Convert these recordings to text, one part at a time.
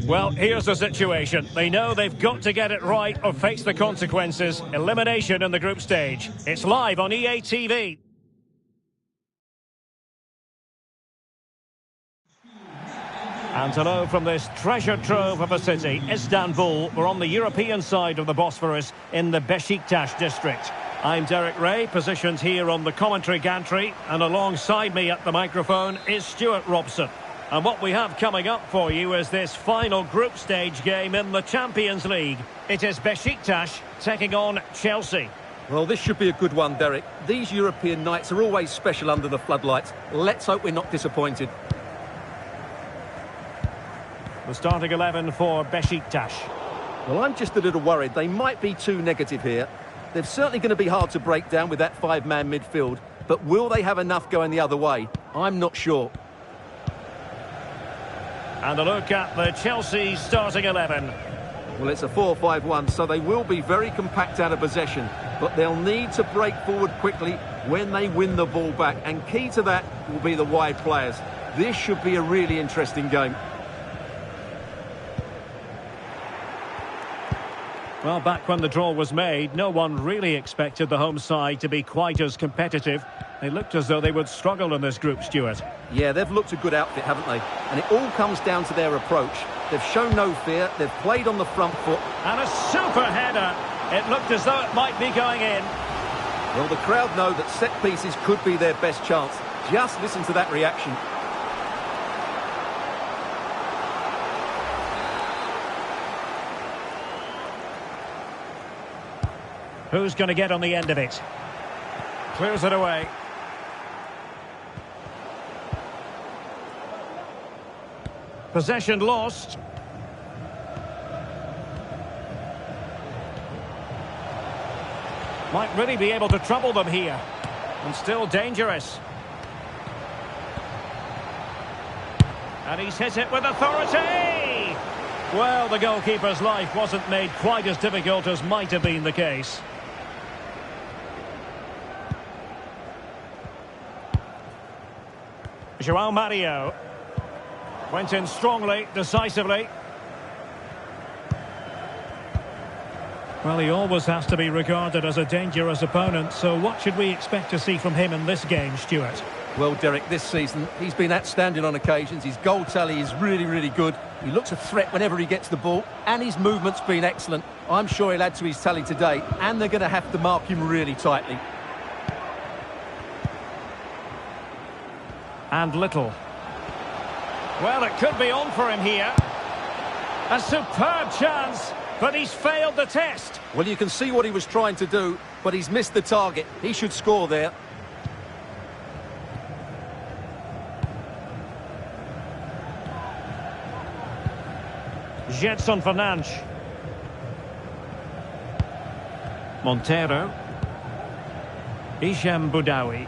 Well, here's the situation. They know they've got to get it right or face the consequences. Elimination in the group stage. It's live on EA TV. And hello from this treasure trove of a city, Istanbul. We're on the European side of the Bosphorus in the Beşiktaş district. I'm Derek Ray, positioned here on the commentary gantry, and alongside me at the microphone is Stuart Robson. And what we have coming up for you is this final group stage game in the Champions League. It is Beşiktaş taking on Chelsea. Well, this should be a good one, Derek. These European nights are always special under the floodlights. Let's hope we're not disappointed. The starting 11 for Beşiktaş. Well, I'm just a little worried. They might be too negative here. They're certainly going to be hard to break down with that five-man midfield. But will they have enough going the other way? I'm not sure. And a look at the Chelsea starting 11. Well, it's a 4-5-1, so they will be very compact out of possession. But they'll need to break forward quickly when they win the ball back. And key to that will be the wide players. This should be a really interesting game. Well, back when the draw was made, no one really expected the home side to be quite as competitive. They looked as though they would struggle in this group, Stuart. Yeah, they've looked a good outfit, haven't they? And it all comes down to their approach. They've shown no fear, they've played on the front foot. And a super header. It looked as though it might be going in. Well, the crowd know that set pieces could be their best chance. Just listen to that reaction. Who's going to get on the end of it? Clears it away. Possession lost. Might really be able to trouble them here. And still dangerous. And he's hit it with authority! Well, the goalkeeper's life wasn't made quite as difficult as might have been the case. João Mario went in strongly, decisively. Well, he always has to be regarded as a dangerous opponent, so what should we expect to see from him in this game, Stuart? Well, Derek, this season, he's been outstanding on occasions. His goal tally is really, really good. He looks a threat whenever he gets the ball, and his movement's been excellent. I'm sure he'll add to his tally today, and they're going to have to mark him really tightly. And Little. Well, it could be on for him here. A superb chance, but he's failed the test. Well, you can see what he was trying to do, but he's missed the target. He should score there. Gedson Fernandes. Montero. Hichem Boudaoui.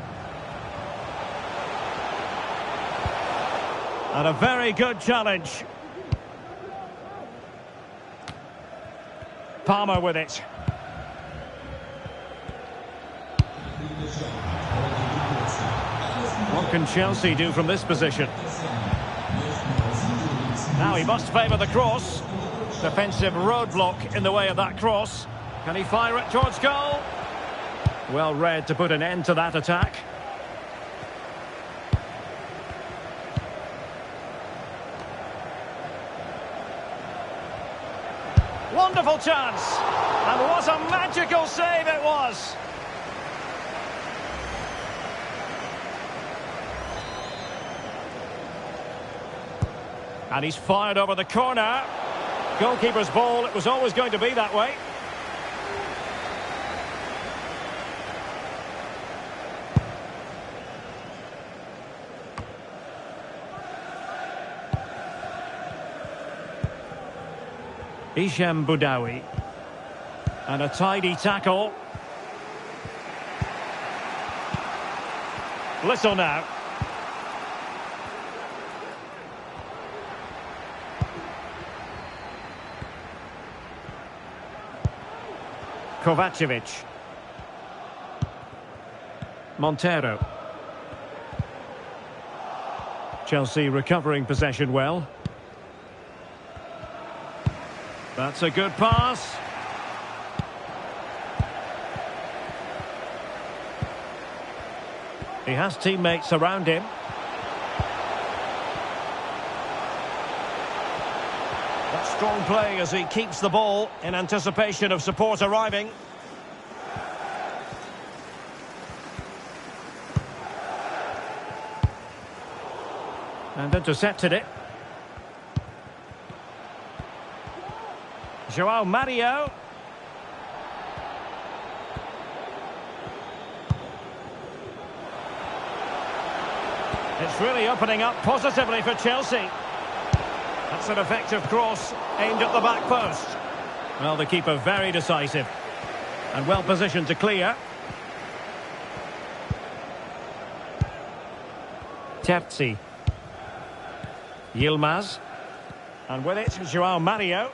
And a very good challenge. Palmer with it. What can Chelsea do from this position? Now he must favour the cross. Defensive roadblock in the way of that cross. Can he fire it towards goal? Well read to put an end to that attack. Wonderful chance. And what a magical save it was. And he's fired over the corner. Goalkeeper's ball, it was always going to be that way. Hichem Boudaoui. And a tidy tackle. Little now. Kovacevic. Montero. Chelsea recovering possession well. That's a good pass. He has teammates around him. That's strong play as he keeps the ball in anticipation of support arriving. And intercepted it. João Mario. It's really opening up positively for Chelsea. That's an effective cross aimed at the back post. Well, the keeper very decisive and well positioned to clear. Terzi. Yilmaz. And with it, João Mario.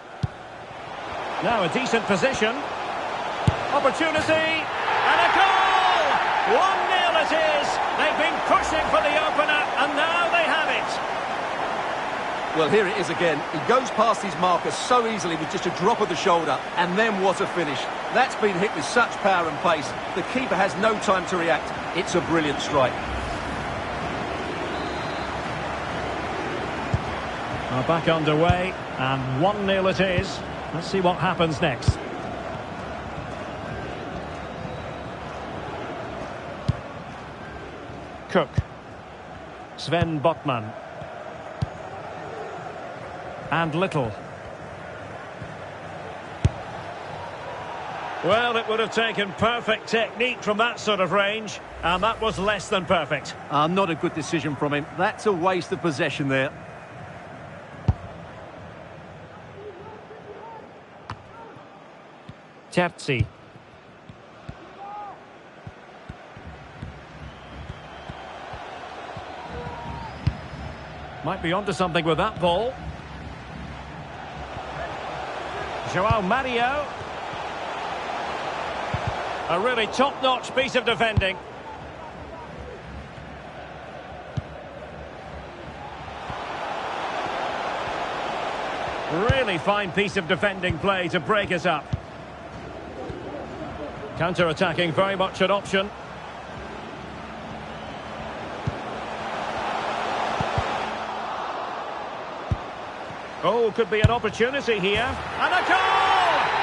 Now a decent position. Opportunity. And a goal! 1-0 it is. They've been pushing for the opener, and now they have it. Well, here it is again. He goes past his marker so easily with just a drop of the shoulder, and then what a finish. That's been hit with such power and pace. The keeper has no time to react. It's a brilliant strike. Well, back underway, and 1-0 it is. Let's see what happens next. Cook. Sven Botman. And Little. Well, it would have taken perfect technique from that sort of range, and that was less than perfect. Not a good decision from him. That's a waste of possession there. Terzi. Might be onto something with that ball. João Mario. A really top-notch piece of defending. Really fine piece of defending play to break us up. Counter-attacking, very much an option. Oh, could be an opportunity here. And a goal!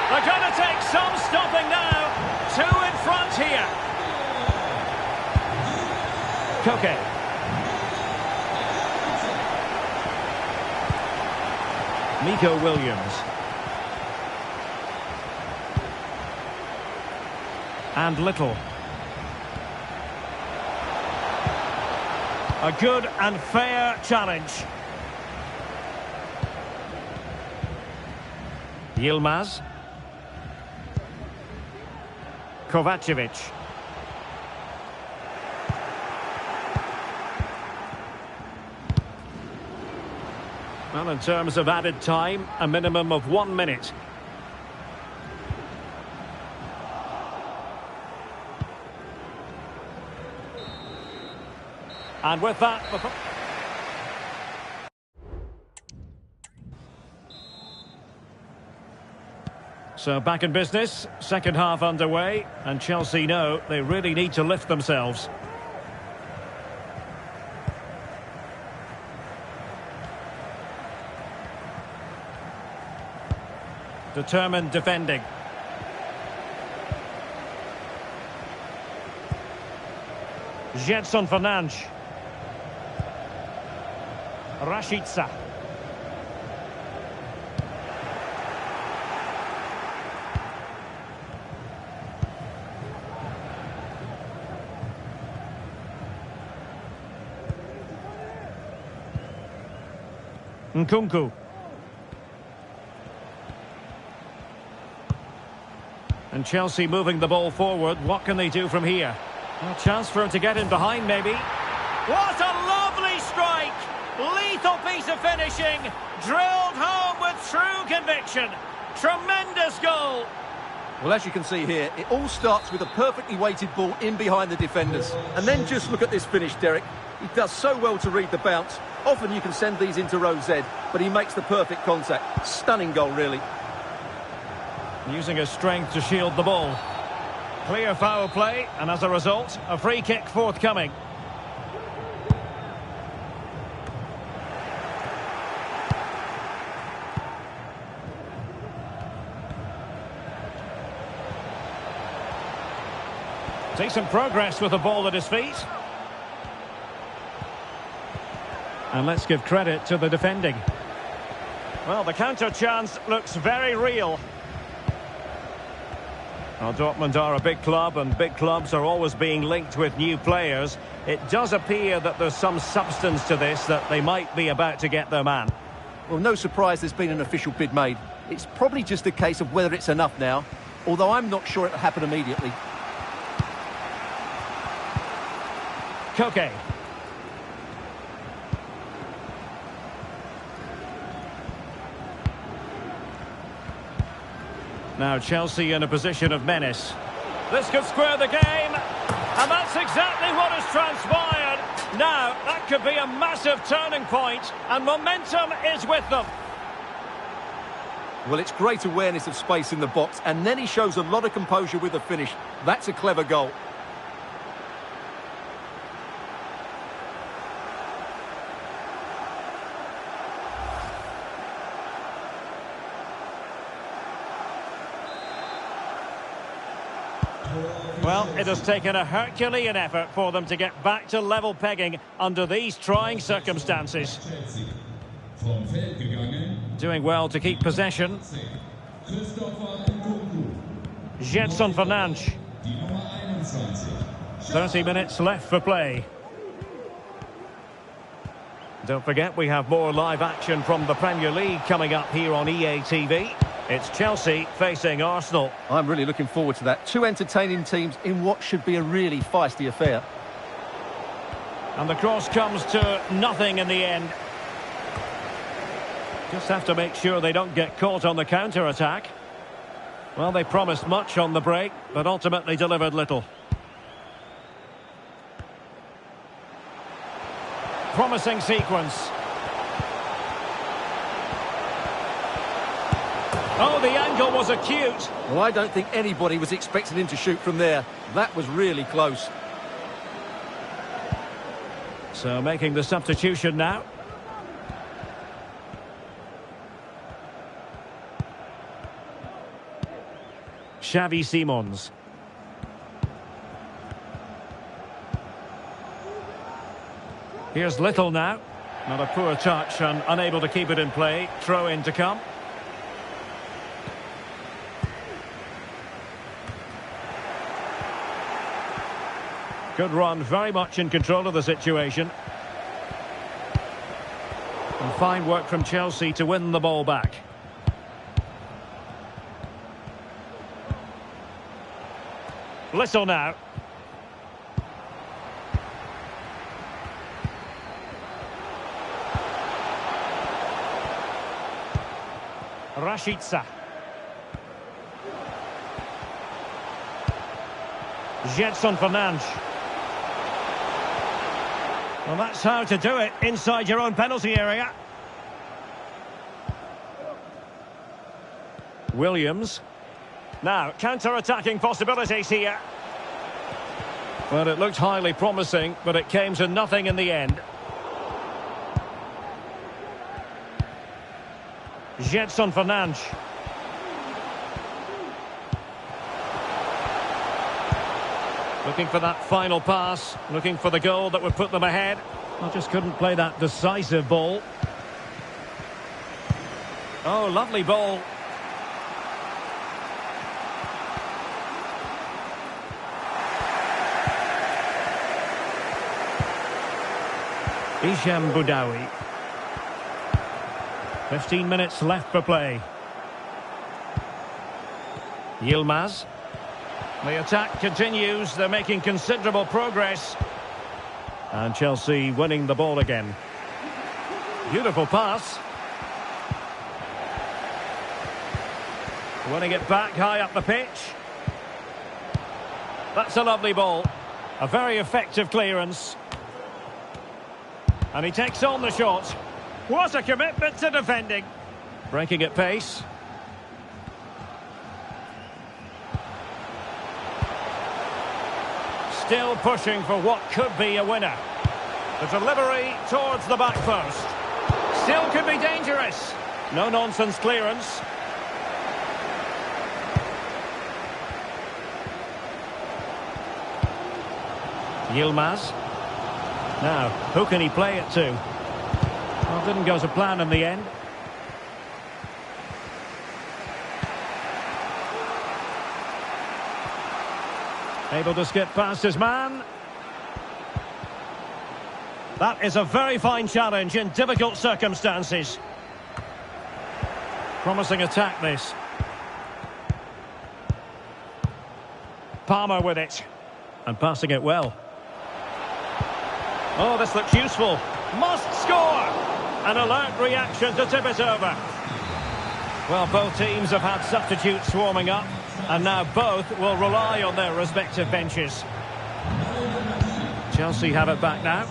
They're going to take some stopping now. 2 in front here. Koke. Nico Williams. And Little. A good and fair challenge. Yilmaz. Kovacevic. Well, in terms of added time, a minimum of 1 minute. And with that... So back in business, second half underway, and Chelsea know they really need to lift themselves. Determined defending. Gedson Fernandes. Rashica. Nkunku. And Chelsea moving the ball forward. What can they do from here? A chance for him to get in behind, maybe. What a lovely strike! Lethal piece of finishing. Drilled home with true conviction. Tremendous goal. Well, as you can see here, it all starts with a perfectly weighted ball in behind the defenders. And then just look at this finish, Derek. He does so well to read the bounce. Often you can send these into row Z, but he makes the perfect contact. Stunning goal, really. Using his strength to shield the ball. Clear foul play, and as a result, a free kick forthcoming. Decent progress with the ball at his feet. And let's give credit to the defending. Well, the counter chance looks very real. Well, Dortmund are a big club, and big clubs are always being linked with new players. It does appear that there's some substance to this, that they might be about to get their man. Well, no surprise there's been an official bid made. It's probably just a case of whether it's enough now, although I'm not sure it'll happen immediately. Koke. Now Chelsea in a position of menace. This could square the game, and that's exactly what has transpired. Now, that could be a massive turning point, and momentum is with them. Well, it's great awareness of space in the box, and then he shows a lot of composure with the finish. That's a clever goal. Well, it has taken a Herculean effort for them to get back to level pegging under these trying circumstances. Doing well to keep possession. Gedson Fernandes. 30 minutes left for play. Don't forget, we have more live action from the Premier League coming up here on EA TV. It's Chelsea facing Arsenal. I'm really looking forward to that. Two entertaining teams in what should be a really feisty affair. And the cross comes to nothing in the end. Just have to make sure they don't get caught on the counter-attack. Well, they promised much on the break, but ultimately delivered little. Promising sequence. Oh, the angle was acute. Well, I don't think anybody was expecting him to shoot from there. That was really close. So making the substitution now. Xavi Simons. Here's Little now. Not a poor touch and unable to keep it in play. Throw in to come. Good run, very much in control of the situation. And fine work from Chelsea to win the ball back. Little now. Rashica. Gedson Fernandes. Well, that's how to do it inside your own penalty area. Williams. Now, counter-attacking possibilities here. Well, it looked highly promising, but it came to nothing in the end. Gedson Fernandes. Looking for that final pass, looking for the goal that would put them ahead. I just couldn't play that decisive ball. Oh, lovely ball. Isham Boudaoui. 15 minutes left for play. Yilmaz. The attack continues. They're making considerable progress. And Chelsea winning the ball again. Beautiful pass. Winning it back high up the pitch. That's a lovely ball. A very effective clearance. And he takes on the shot. What a commitment to defending. Breaking at pace. Still pushing for what could be a winner. The delivery towards the back post. Still could be dangerous. No-nonsense clearance. Yilmaz. Now, who can he play it to? Well, didn't go to plan in the end. Able to skip past his man. That is a very fine challenge in difficult circumstances. Promising attack, this. Palmer with it. And passing it well. Oh, this looks useful. Must score! An alert reaction to tip it over. Well, both teams have had substitutes swarming up, and now both will rely on their respective benches. Chelsea have it back now.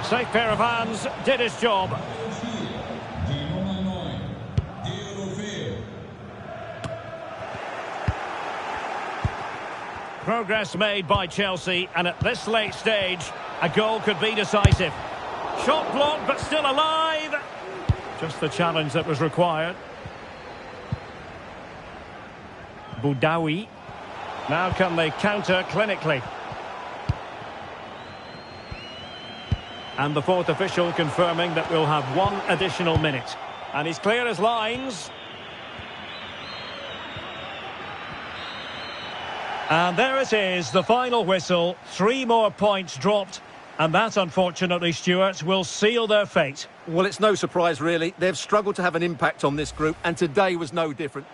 Safe pair of hands, did his job. Progress made by Chelsea, and at this late stage, a goal could be decisive. Shot blocked, but still alive. Just the challenge that was required. Boudaoui. Now can they counter clinically? And the fourth official confirming that we'll have one additional minute. And he's clear as lines. And there it is, the final whistle. 3 more points dropped. And that, unfortunately, Stuart, will seal their fate. Well, it's no surprise, really. They've struggled to have an impact on this group, and today was no different.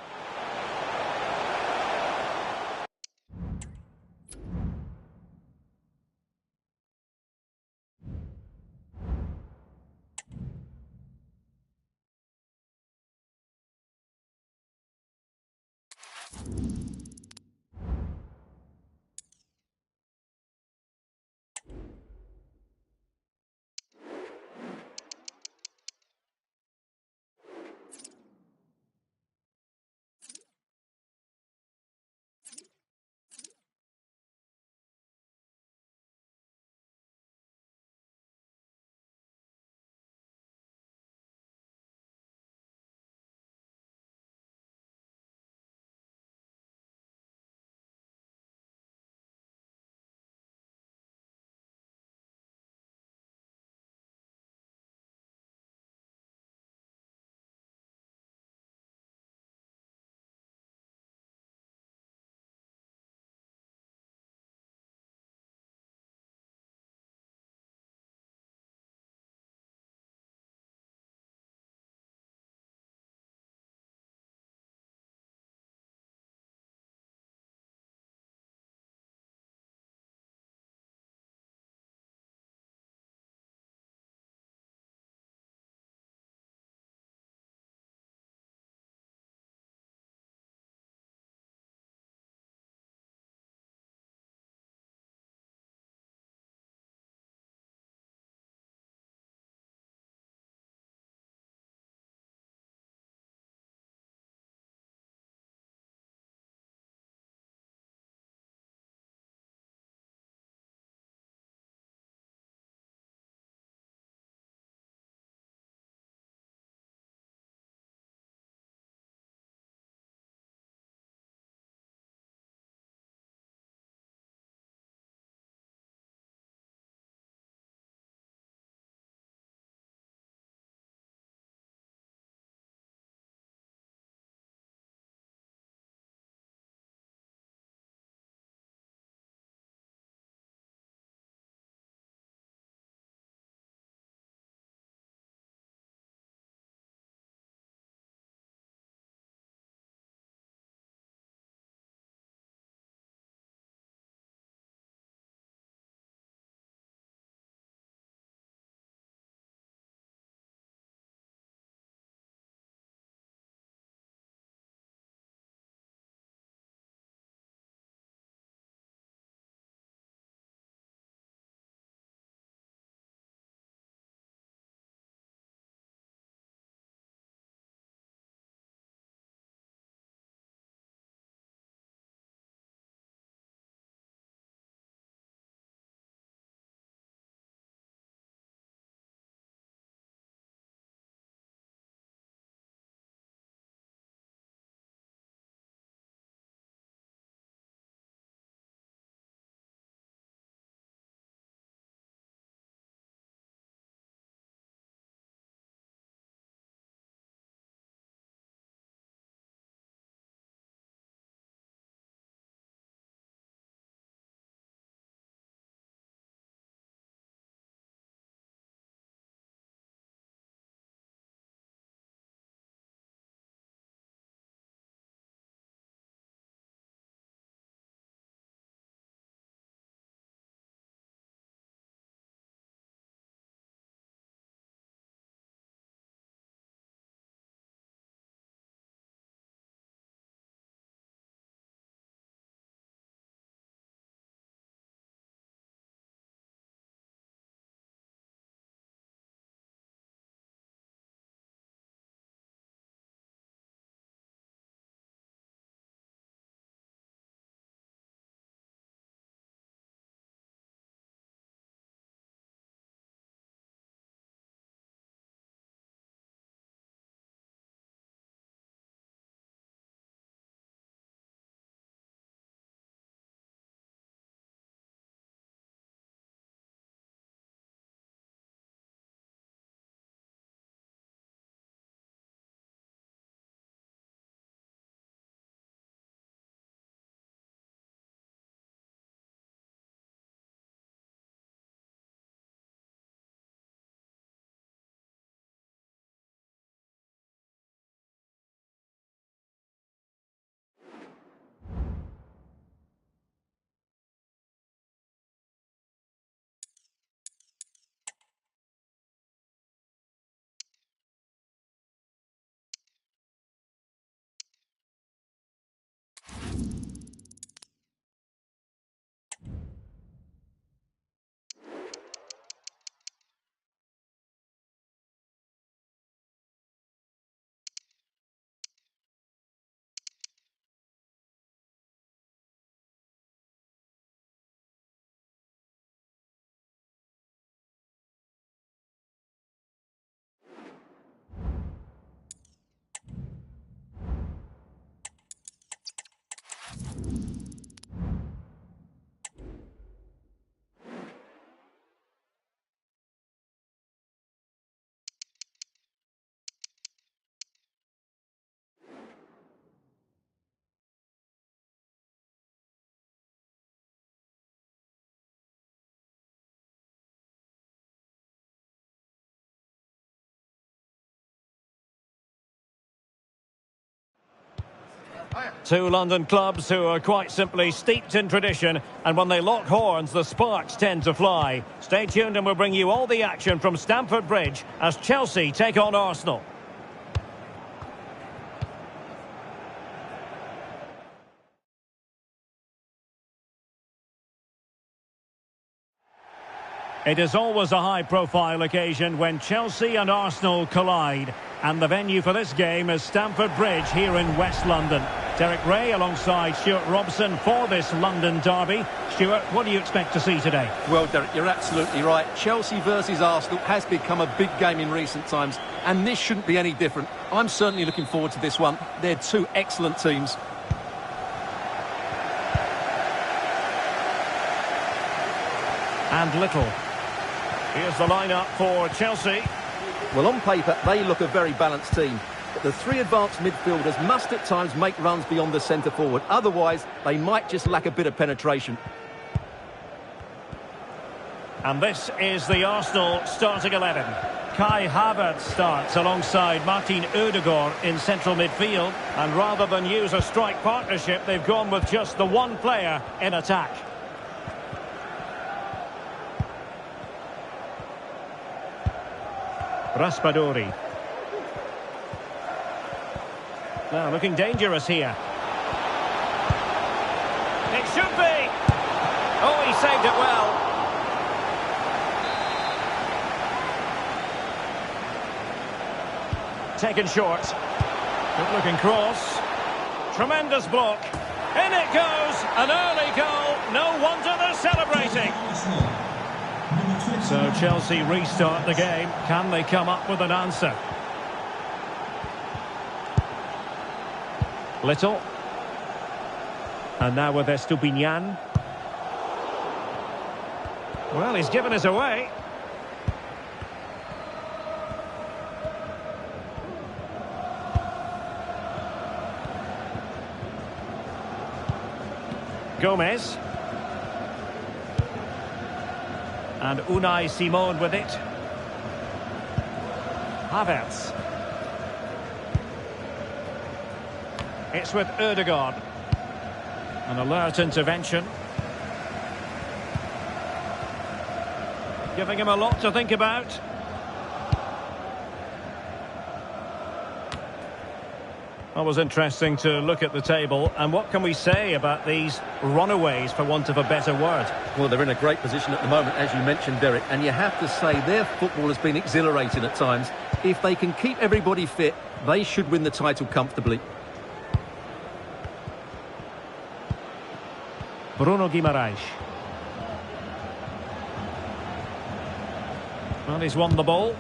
Two London clubs who are quite simply steeped in tradition, and when they lock horns, the sparks tend to fly. Stay tuned and we'll bring you all the action from Stamford Bridge as Chelsea take on Arsenal. It is always a high-profile occasion when Chelsea and Arsenal collide. And the venue for this game is Stamford Bridge here in West London. Derek Ray alongside Stuart Robson for this London derby. Stuart, what do you expect to see today? Well, Derek, you're absolutely right. Chelsea versus Arsenal has become a big game in recent times, and this shouldn't be any different. I'm certainly looking forward to this one. They're two excellent teams. And Little. Here's the lineup for Chelsea. Well, on paper, they look a very balanced team. But the three advanced midfielders must at times make runs beyond the centre forward. Otherwise, they might just lack a bit of penetration. And this is the Arsenal starting 11. Kai Havertz starts alongside Martin Ødegaard in central midfield. And rather than use a strike partnership, they've gone with just the one player in attack. Raspadori. Now looking dangerous here. It should be. Oh, he saved it well. Taken short. Good looking cross. Tremendous block. In it goes. An early goal. No wonder they're celebrating. So Chelsea restart the game. Can they come up with an answer? Little. And now with Estupinian. Well, he's given us away. Gomez. And Unai Simon with it. Havertz. It's with Ødegaard. An alert intervention. Giving him a lot to think about. Well, it was interesting to look at the table. And what can we say about these runaways, for want of a better word? Well, they're in a great position at the moment, as you mentioned, Derek. And you have to say their football has been exhilarating at times. If they can keep everybody fit, they should win the title comfortably. Bruno Guimaraes. Well, he's won the ball.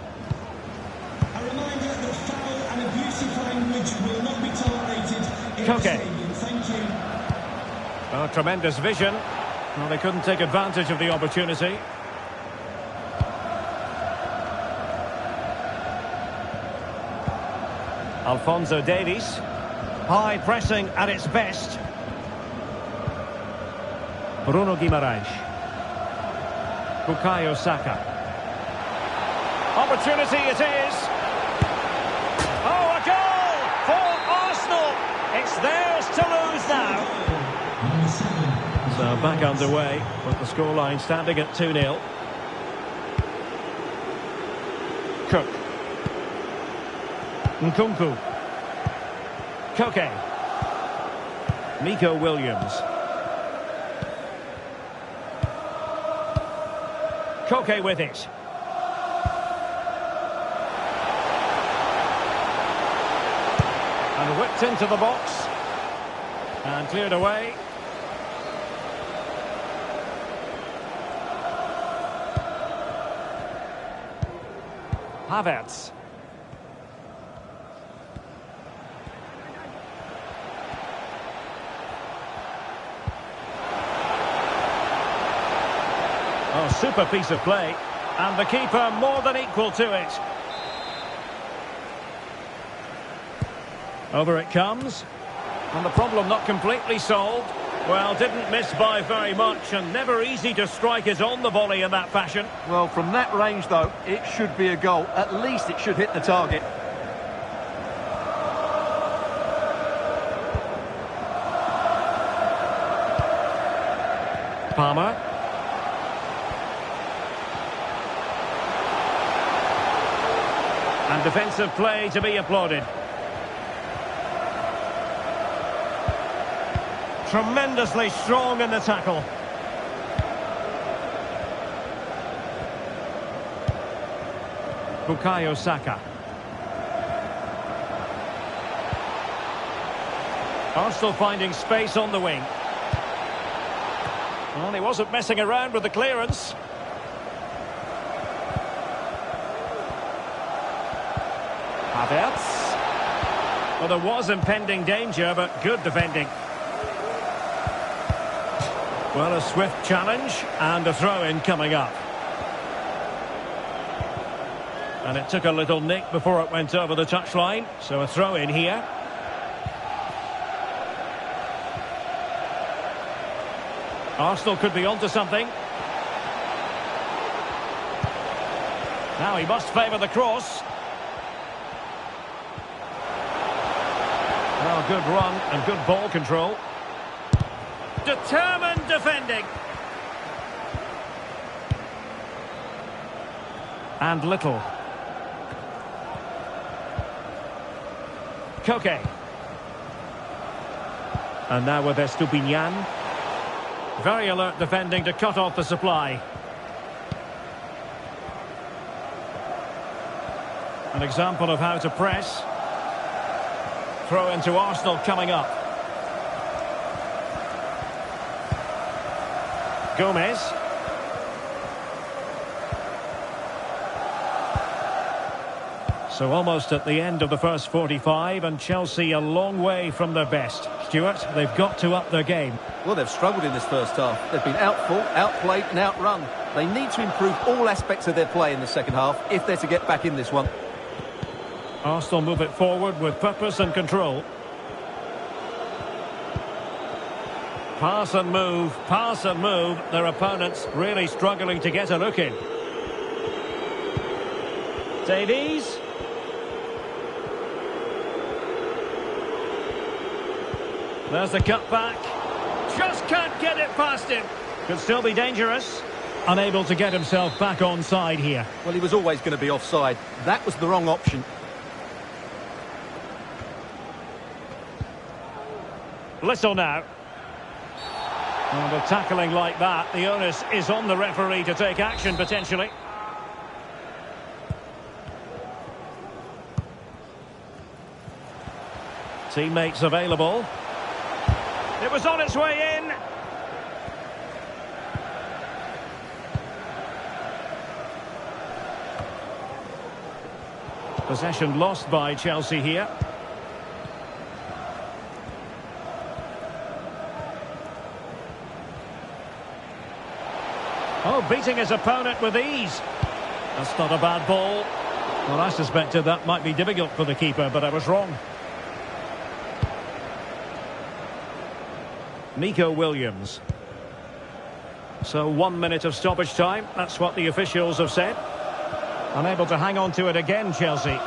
A reminder that foul and abusive language will not be tolerated in the stadium. Thank you. Oh, tremendous vision. Well, they couldn't take advantage of the opportunity. Alphonso Davies. High pressing at its best. Bruno Guimaraes. Bukayo Saka. Opportunity it is. Oh, a goal for Arsenal. It's theirs to lose now. So back underway with the scoreline standing at 2-0. Cook. Nkunku. Koke. Nico Williams. Koke with it. And whipped into the box. And cleared away. Havertz. Oh, super piece of play. And the keeper more than equal to it. Over it comes. And the problem not completely solved. Well, didn't miss by very much, and never easy to strike it on the volley in that fashion. Well, from that range, though, it should be a goal. At least it should hit the target. Palmer. And defensive play to be applauded. Tremendously strong in the tackle. Bukayo Saka. Arsenal finding space on the wing. Well, he wasn't messing around with the clearance. Havertz. Well, there was impending danger, but good defending. Well, a swift challenge and a throw-in coming up. And it took a little nick before it went over the touchline, so a throw-in here. Arsenal could be onto something. Now he must favour the cross. Well, good run and good ball control. Determined defending. And Little. Koke. And now with Estupinian. Very alert defending to cut off the supply. An example of how to press. Throw into Arsenal coming up. Gomez. So almost at the end of the first 45, and Chelsea a long way from their best. Stuart, they've got to up their game. Well, they've struggled in this first half. They've been outfought, outplayed and outrun. They need to improve all aspects of their play in the second half if they're to get back in this one. Arsenal move it forward with purpose and control. Pass and move, pass and move. Their opponents really struggling to get a look in. Davies. There's the cut back. Just can't get it past him. Could still be dangerous. Unable to get himself back onside here. Well, he was always going to be offside. That was the wrong option. Little now. And with tackling like that, the onus is on the referee to take action potentially. Teammates available. It was on its way in. Possession lost by Chelsea here. Oh, beating his opponent with ease. That's not a bad ball. Well, I suspected that might be difficult for the keeper, but I was wrong. Nico Williams. So 1 minute of stoppage time. That's what the officials have said. Unable to hang on to it again, Chelsea.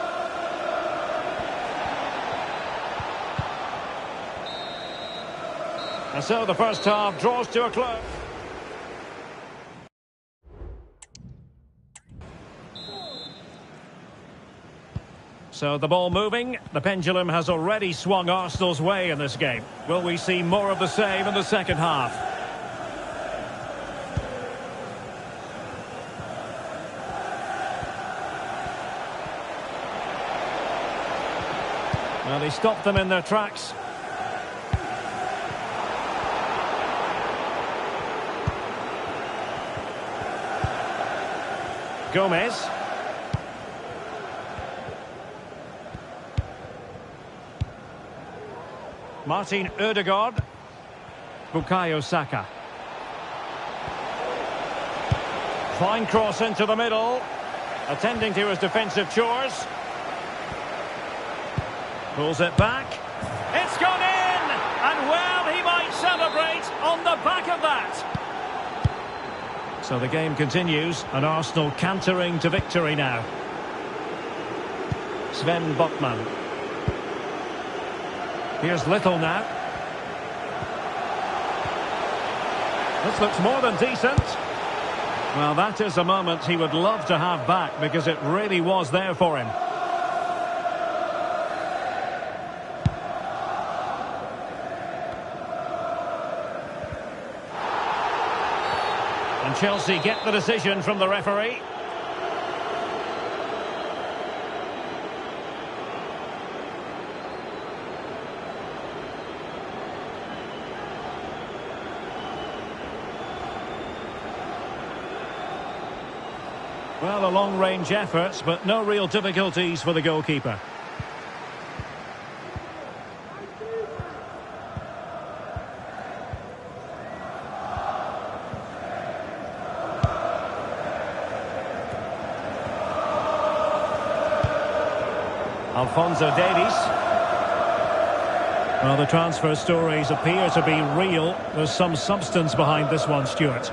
And so the first half draws to a close. So the ball moving. The pendulum has already swung Arsenal's way in this game. Will we see more of the same in the second half? Well, they stopped them in their tracks. Gomez. Martin Ødegaard. Bukayo Saka. Fine cross into the middle. Attending to his defensive chores. Pulls it back. It's gone in! And well, he might celebrate on the back of that. So the game continues, and Arsenal cantering to victory now. Sven Botman. Here's Little now. This looks more than decent. Well, that is a moment he would love to have back because it really was there for him. And Chelsea get the decision from the referee. Well, a long-range effort, but no real difficulties for the goalkeeper. Alphonso Davies. Well, the transfer stories appear to be real. There's some substance behind this one, Stuart.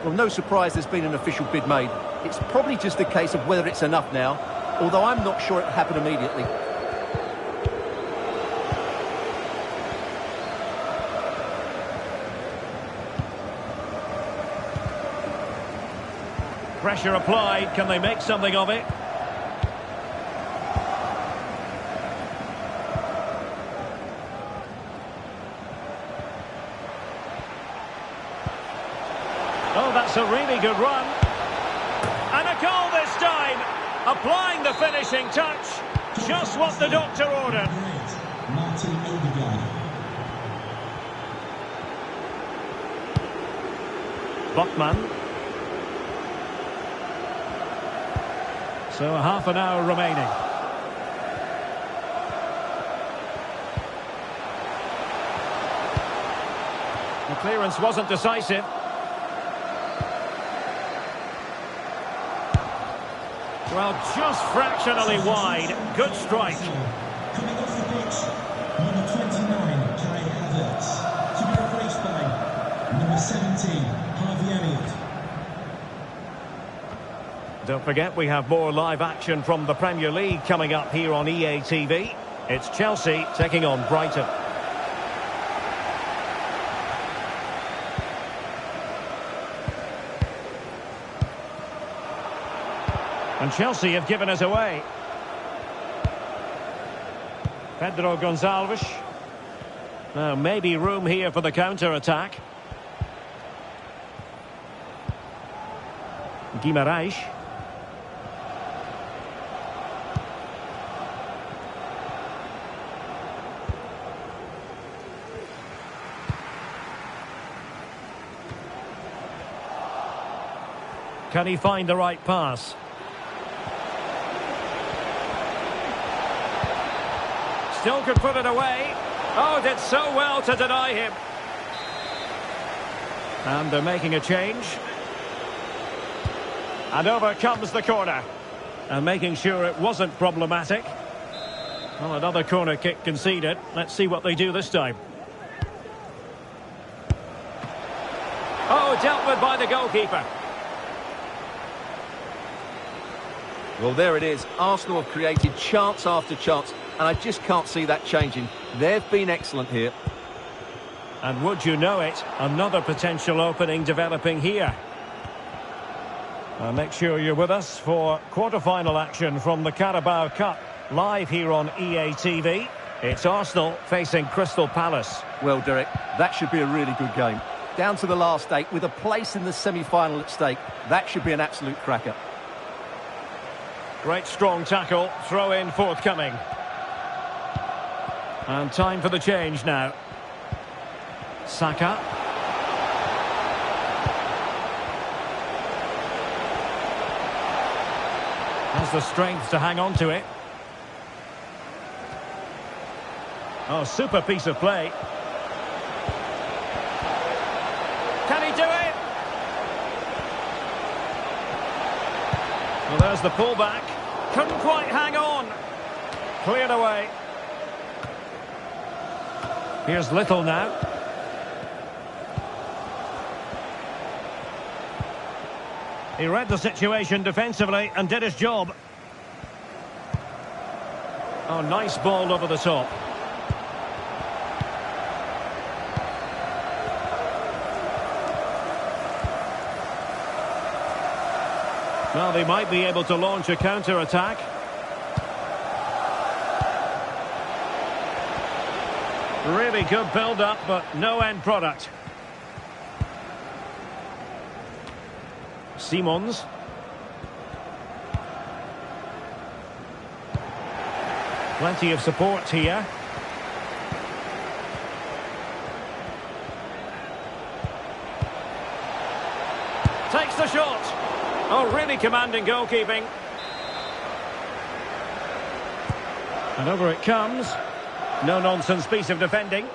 Well, no surprise there's been an official bid made. It's probably just a case of whether it's enough now, although I'm not sure it'll happen immediately. Pressure applied. Can they make something of it? Oh, that's a really good run. And a goal this time. Applying the finishing touch. Just what the doctor ordered. Botman. So half an hour remaining. The clearance wasn't decisive. Well, just fractionally wide. Good strike. Coming off the pitch, number 29, Kai Havertz. To be replaced by number 17, Harvey Elliott. Don't forget, we have more live action from the Premier League coming up here on EA TV. It's Chelsea taking on Brighton. And Chelsea have given us away. Pedro Gonçalves. Now, maybe room here for the counter-attack. Guimarães. Can he find the right pass? Still could put it away. Oh, did so well to deny him. And they're making a change. And over comes the corner. And making sure it wasn't problematic. Well, another corner kick conceded. Let's see what they do this time. Oh, dealt with by the goalkeeper. Well, there it is. Arsenal have created chance after chance, and I just can't see that changing. They've been excellent here. And would you know it, another potential opening developing here. Make sure you're with us for quarter-final action from the Carabao Cup, live here on EA TV. It's Arsenal facing Crystal Palace. Well, Derek, that should be a really good game. Down to the last 8, with a place in the semi-final at stake. That should be an absolute cracker. Great strong tackle, throw in forthcoming. And time for the change now. Saka. Has the strength to hang on to it. Oh, super piece of play. Can he do it? Well, there's the pullback. Couldn't quite hang on. Cleared away. Here's Little now. He read the situation defensively and did his job. Oh, nice ball over the top. Well, they might be able to launch a counter-attack. Really good build-up, but no end product. Simons. Plenty of support here. Takes the shot. Oh, really commanding goalkeeping. And over it comes. No-nonsense piece of defending.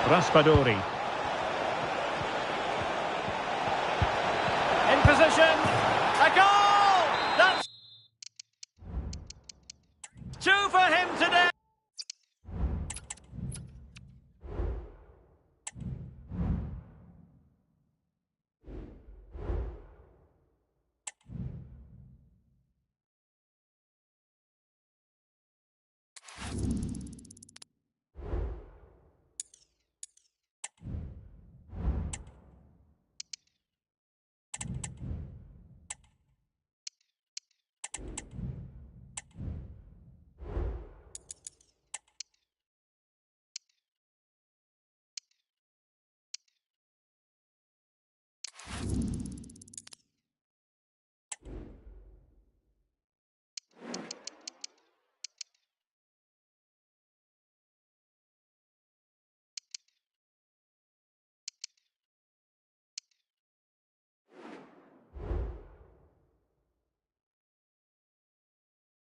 Raspadori. In position. A goal!